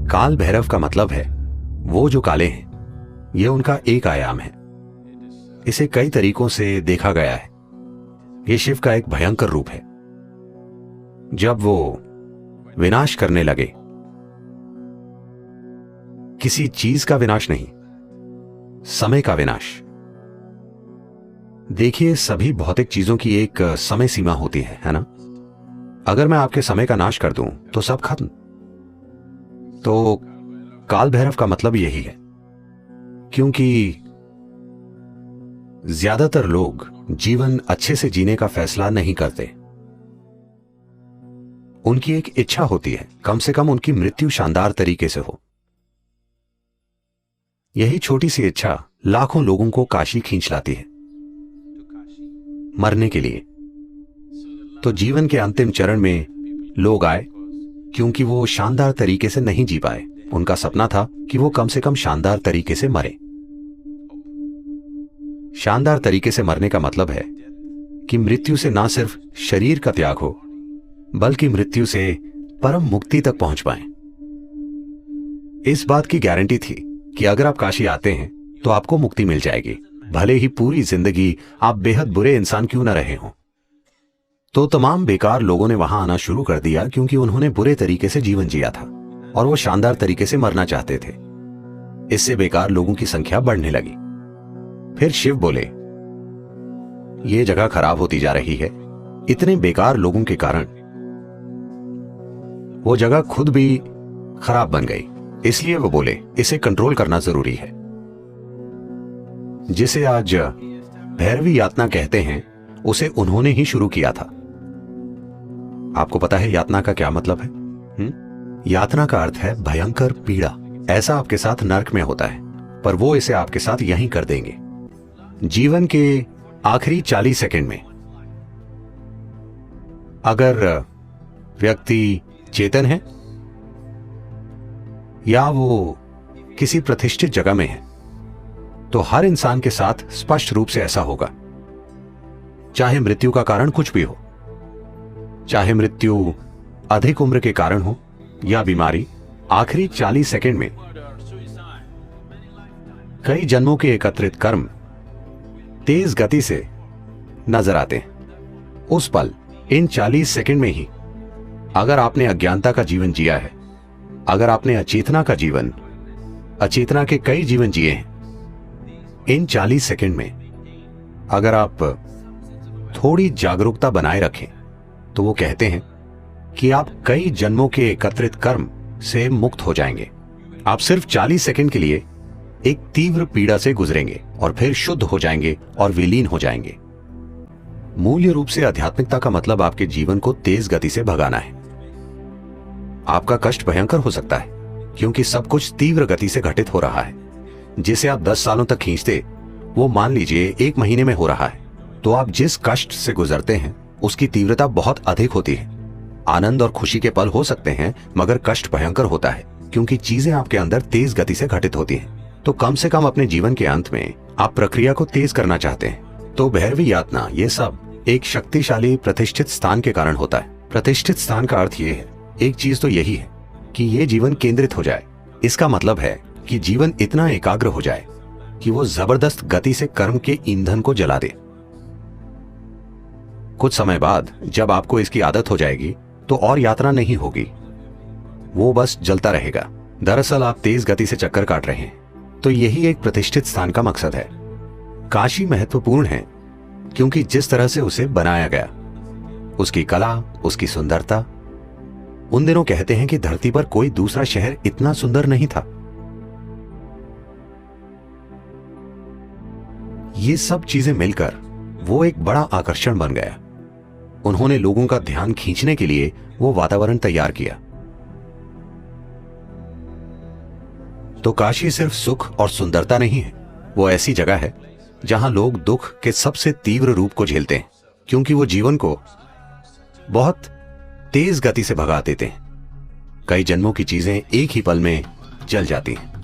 काल भैरव का मतलब है वो जो काले हैं। यह उनका एक आयाम है। इसे कई तरीकों से देखा गया है। यह शिव का एक भयंकर रूप है। जब वो विनाश करने लगे, किसी चीज का विनाश नहीं, समय का विनाश। देखिए, सभी भौतिक चीजों की एक समय सीमा होती है ना? अगर मैं आपके समय का नाश कर दूं तो सब खत्म। तो काल भैरव का मतलब यही है, क्योंकि ज्यादातर लोग जीवन अच्छे से जीने का फैसला नहीं करते। उनकी एक इच्छा होती है, कम से कम उनकी मृत्यु शानदार तरीके से हो। यही छोटी सी इच्छा लाखों लोगों को काशी खींच लाती है, मरने के लिए। तो जीवन के अंतिम चरण में लोग आए क्योंकि वो शानदार तरीके से नहीं जी पाए। उनका सपना था कि वो कम से कम शानदार तरीके से मरे। शानदार तरीके से मरने का मतलब है कि मृत्यु से ना सिर्फ शरीर का त्याग हो, बल्कि मृत्यु से परम मुक्ति तक पहुंच पाए। इस बात की गारंटी थी कि अगर आप काशी आते हैं तो आपको मुक्ति मिल जाएगी, भले ही पूरी जिंदगी आप बेहद बुरे इंसान क्यों न रहे हों। तो तमाम बेकार लोगों ने वहां आना शुरू कर दिया क्योंकि उन्होंने बुरे तरीके से जीवन जिया था और वो शानदार तरीके से मरना चाहते थे। इससे बेकार लोगों की संख्या बढ़ने लगी। फिर शिव बोले, ये जगह खराब होती जा रही है। इतने बेकार लोगों के कारण वो जगह खुद भी खराब बन गई। इसलिए वो बोले, इसे कंट्रोल करना जरूरी है। जिसे आज भैरवी यातना कहते हैं, उसे उन्होंने ही शुरू किया था। आपको पता है यातना का क्या मतलब है? यातना का अर्थ है भयंकर पीड़ा। ऐसा आपके साथ नर्क में होता है, पर वो इसे आपके साथ यहीं कर देंगे। जीवन के आखिरी 40 सेकंड में अगर व्यक्ति चेतन है या वो किसी प्रतिष्ठित जगह में है, तो हर इंसान के साथ स्पष्ट रूप से ऐसा होगा। चाहे मृत्यु का कारण कुछ भी हो, चाहे मृत्यु अधिक उम्र के कारण हो या बीमारी, आखिरी 40 सेकंड में कई जन्मों के एकत्रित कर्म तेज गति से नजर आते हैं। उस पल, इन 40 सेकंड में ही, अगर आपने अज्ञानता का जीवन जिया है, अगर आपने अचेतना के कई जीवन जिए हैं, इन 40 सेकंड में अगर आप थोड़ी जागरूकता बनाए रखें, तो वो कहते हैं कि आप कई जन्मों के एकत्रित कर्म से मुक्त हो जाएंगे। आप सिर्फ 40 सेकंड के लिए एक तीव्र पीड़ा से गुजरेंगे और फिर शुद्ध हो जाएंगे और विलीन हो जाएंगे। मूल्य रूप से आध्यात्मिकता का मतलब आपके जीवन को तेज गति से भगाना है। आपका कष्ट भयंकर हो सकता है क्योंकि सब कुछ तीव्र गति से घटित हो रहा है। जिसे आप 10 सालों तक खींचते, वो मान लीजिए 1 महीने में हो रहा है। तो आप जिस कष्ट से गुजरते हैं उसकी तीव्रता बहुत अधिक होती है। आनंद और खुशी के पल हो सकते हैं, मगर कष्ट भयंकर होता है क्योंकि चीजें आपके अंदर तेज गति से घटित होती हैं। तो कम से कम अपने जीवन के अंत में आप प्रक्रिया को तेज करना चाहते हैं। तो भैरवी यातना, ये सब एक शक्तिशाली प्रतिष्ठित स्थान के कारण होता है। प्रतिष्ठित स्थान का अर्थ ये है, एक चीज तो यही है कि ये जीवन केंद्रित हो जाए। इसका मतलब है कि जीवन इतना एकाग्र हो जाए कि वो जबरदस्त गति से कर्म के ईंधन को जला दे। कुछ समय बाद जब आपको इसकी आदत हो जाएगी तो और यात्रा नहीं होगी, वो बस जलता रहेगा। दरअसल आप तेज गति से चक्कर काट रहे हैं। तो यही एक प्रतिष्ठित स्थान का मकसद है। काशी महत्वपूर्ण है क्योंकि जिस तरह से उसे बनाया गया, उसकी कला, उसकी सुंदरता। उन दिनों कहते हैं कि धरती पर कोई दूसरा शहर इतना सुंदर नहीं था। ये सब चीजें मिलकर वो एक बड़ा आकर्षण बन गया। उन्होंने लोगों का ध्यान खींचने के लिए वो वातावरण तैयार किया। तो काशी सिर्फ सुख और सुंदरता नहीं है, वो ऐसी जगह है जहां लोग दुख के सबसे तीव्र रूप को झेलते हैं क्योंकि वो जीवन को बहुत तेज गति से भगा देते हैं। कई जन्मों की चीजें एक ही पल में जल जाती हैं।